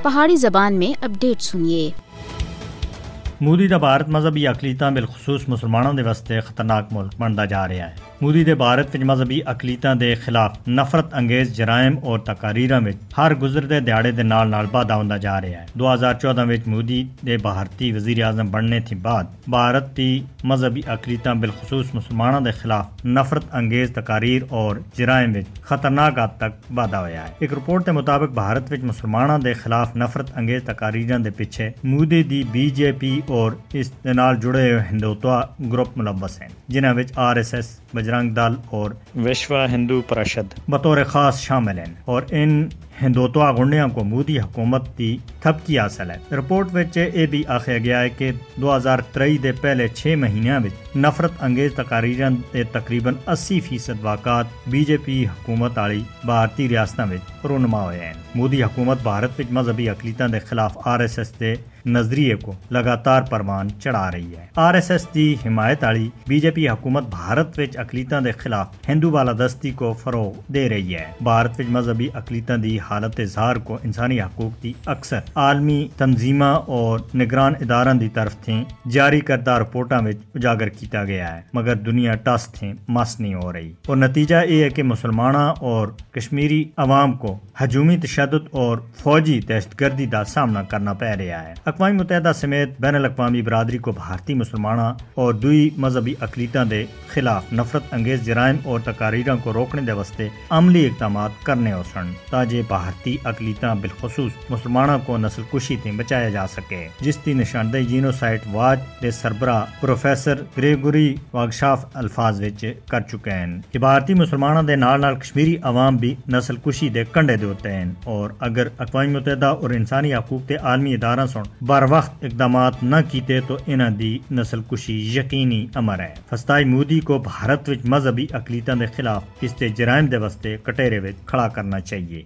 پہاڑی زبان میں اپڈیٹ سنیے۔ مودی دا بھارت مذہبی اقلیتاں بالخصوص مسلمانوں دے واسطے خطرناک ملک بنتا جا رہا ہے۔ مودی دے بھارت وچ مذہبی اقلیتاں دے خلاف نفرت انگیز جرائم اور تقاریراں وچ ہر گزرتے دیہڑے دے نال واਧਾ ہوندا جا رہا ہے۔ 2014 وچ مودی دے بھارتی وزیر اعظم بننے تھی بعد بھارت دی مذہبی اقلیتاں بالخصوص مسلمانوں دے خلاف نفرت انگیز تقاریر اور جرائم وچ خطرناک حد تک واਧਾ ہویا ہے۔ ایک رپورٹ کے مطابق بھارت وچ مسلمانوں دے خلاف نفرت انگیز تقاریراں دے پیچھے مودی دی BJP اور اس دے نال جڑے ہوئے ہندوتوا گروپ ملوث ہیں، جنہاں وچ RSS، بجرنگ دل اور وشوا ہندو پرشد بطور خاص شامل ہیں، اور ان ہندوتوا گنڈیاں کو مودی حکومت دی تھپکی حاصل ہے۔ رپورٹ وچ یہ بھی آخیا گیا ہے کہ 2023 دے پہلے 6 مہینیاں وچ نفرت انگیز تقاریراں دے تقریباً 80% واقعات BJP حکومت والی بھارتی ریاستاں وچ رونما ہوئے ہیں۔ مودی حکومت بھارت وچ مذہبی اقلیتاں دے خلاف RSS دے نظریے کو لگاتار پروان چڑھا رہی ہے۔ RSS دی حمایت والی BJP حکومت بھارت وچ اقلیتاں دے خلاف ہندو بالادستی کو فروغ دے رہی ہے۔ بھارت وچ مذہبی اقلیتاں دی حالت اظہار کو انسانی حقوق دی اکثر عالمی تنظیماں اور نگران اداروں دی طرف تھیں جاری کردہ رپورٹاں وچ اجاگر کیتا گیا ہے، مگر دنیا ٹس تھیں مس نہیں ہو رہی، اور نتیجہ یہ ہے کہ مسلمانوں اور کشمیری عوام کو ہجومی تشدد اور فوجی دہشت گردی کا سامنا کرنا پڑ رہا ہے۔ اقوام متحدہ سمیت بین الاقوامی برادری کو بھارتی مسلمانوں اور دوئی مذہبی اقلیتاں دے خلاف نفرت انگیز جرائم اور تقاریراں کو روکنے دے واسطے عملی اقدامات کرنے ہو سن تاکہ بھارتی اقلیتاں بالخصوص مسلمانوں کو نسل کشی تھی بچایا جا سکے، جس کی نشاندہی جینوسائٹ واچ دے سربراہ پروفیسر گریگوری واگشاف الفاظ وچ کر چکے ہیں کہ بھارتی مسلمانوں دے نال کشمیری عوام بھی نسل کشی دے کنڈے دے ہوتے ہیں، اور اگر اقوام متحدہ اور انسانی حقوق کے عالمی اداروں سن بر وقت اقدامات نہ کیتے تو انہاں دی نسل کشی یقینی امر ہے۔ فسطائی مودی کو بھارت وچ مذہبی اقلیتاں دے خلاف اس تے جرائم دے واسطے کٹہرے وچ کھڑا کرنا چاہیے۔